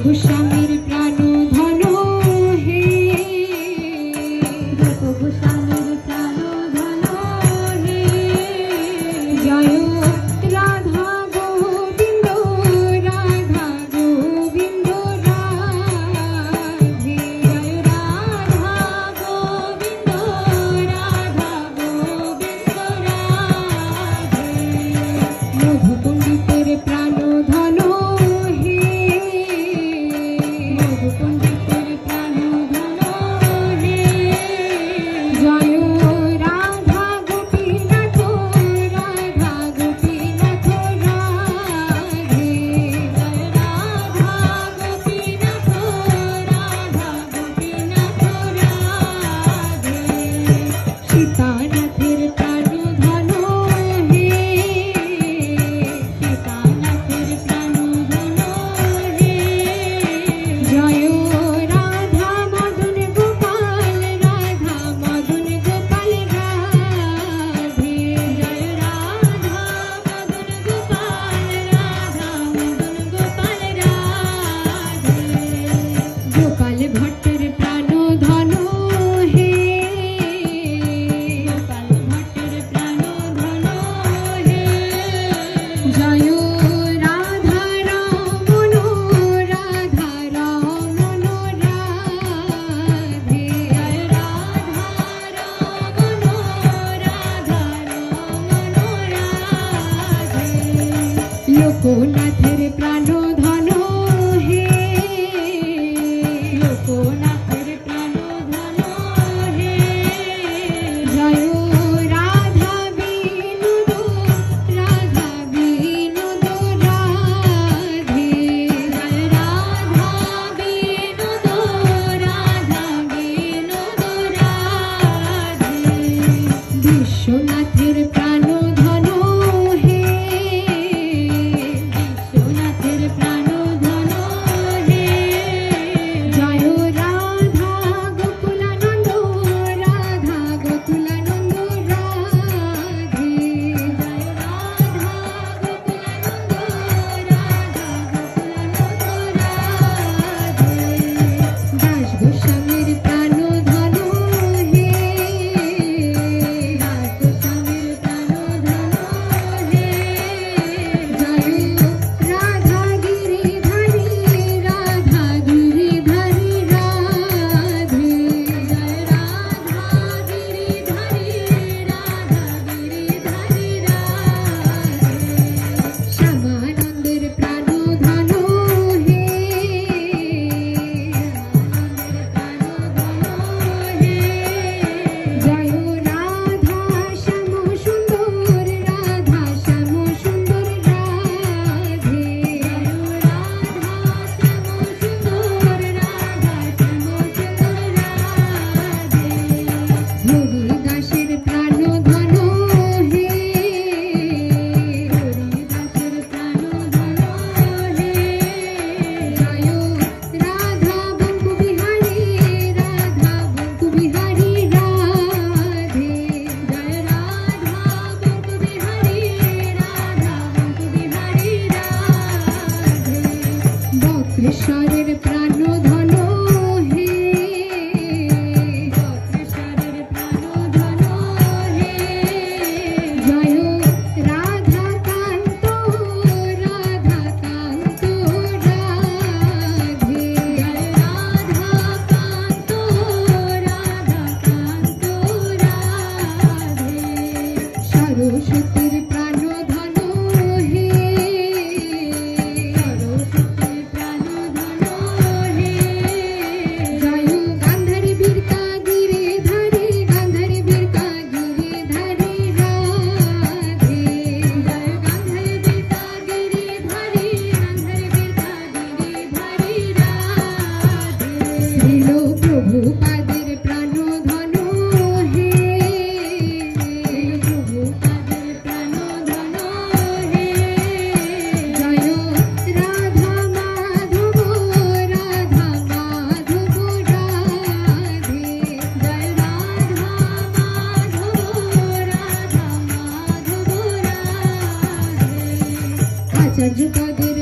গোস্বামীর প্রাণ ধন হে, রূপ গোস্বামীর প্রাণ ধন হে, জয় রাধা গোবিন্দ, রাধা গোবিন্দ রাধে, জয় রাধা গোবিন্দ, রাধা গোবিন্দ রাধে, মধু পণ্ডিতের প্রাণ ধন হে, মধু পণ্ডিতের প্রাণ ধন হে, জয় রাধা গোপীনাথ, রাধা গোপীনাথ রাধে, জয় রাধা গোপীনাথ, রাধা গোপীনাথ রাধে, সীতানাথের প্রাণ ধন হে, সীতানাথের প্রাণ ধন হে, জয় রাধা মদন গোপাল, রাধা মদন গোপাল রাধে, জয় রাধা মদন গোপাল, রাধা মদন গোপাল রাধে, গোপাল ভট্টের প্রাণ ধন হে, গোপাল ভট্টের প্রাণ ধন হে, জয় রাধা রমণ, রাধা রমণ রাধে, জয় রাধা রমণ, রাধা রমণ রাধে, লোকনাথের প্রাণ ধন হে, লোকনাথের প্রাণ ধন হে, জয় রাধা বিনোদ, রাধা বিনোদ রাধে, জয় রাধা বিনোদ, রাধা বিনোদ রাধে, বিশ্বনাথের প্রাণ ধন হে, বিশ্বনাথের প্রাণ ধন হে, জয় রাধা গোকুলানন্দ, রাধা গোকুলানন্দ রাধে, জয় রাধা গোকুলানন্দ, রাধা গোকুলানন্দ রাধে, দাস গোস্বামীর প্রাণ ধন হে, দাস গোস্বামীর প্রাণ ধন হে, জয় রাধা গিরিধারী, রাধা গিরিধারী রাধে, জয় রাধা গিরিধারী, রাধা গিরিধারী রাধে, শ্যামানন্দের প্রাণ ধন হে, শ্যামানন্দের প্রাণ ধন হে, জয় রাধা শ্যাম সুন্দর, রাধা শ্যাম সুন্দর রাধে, জয় রাধা শ্যাম সুন্দর, রাধা শ্যাম সুন্দর রাধে, হরিদাসের প্রাণ ধন হে, হরিদাসের প্রাণ ধন হে, জয় রাধা বঙ্কু বিহারী, রাধা বঙ্কু বিহারী রাধে, জয় রাধা বঙ্কু বিহারী, রাধা বঙ্কু বিহারী রাধে, বক্রেশ্বরের প্রাণ ধন হে, বক্রেশ্বরের প্রাণ ধন হে, জয় রাধা কান্ত, রাধা কান্ত রাধে, জয় রাধা কান্ত, রাধা কান্ত রাধে, সরস্বতীর প্রাণ ধন হে, সরস্বতীর প্রাণ ধন হে, জয় গান্ধারী বীরকা গিরিধারী, গান্ধারী বীরকা গিরিধারী রাধে, জয় গান্ধারী বীরকা গিরিধারী, গান্ধারী বীরকা গিরিধারী রাধে, শ্রীল প্রভুপাদের প্রাণ ধন হে, শ্রীল প্রভুপাদের প্রাণ ধন হে, জয় রাধা মাধব, রাধা মাধব রাধে, জয় রাধা মাধব, রাধা মাধব রাধে, আচার্য পদের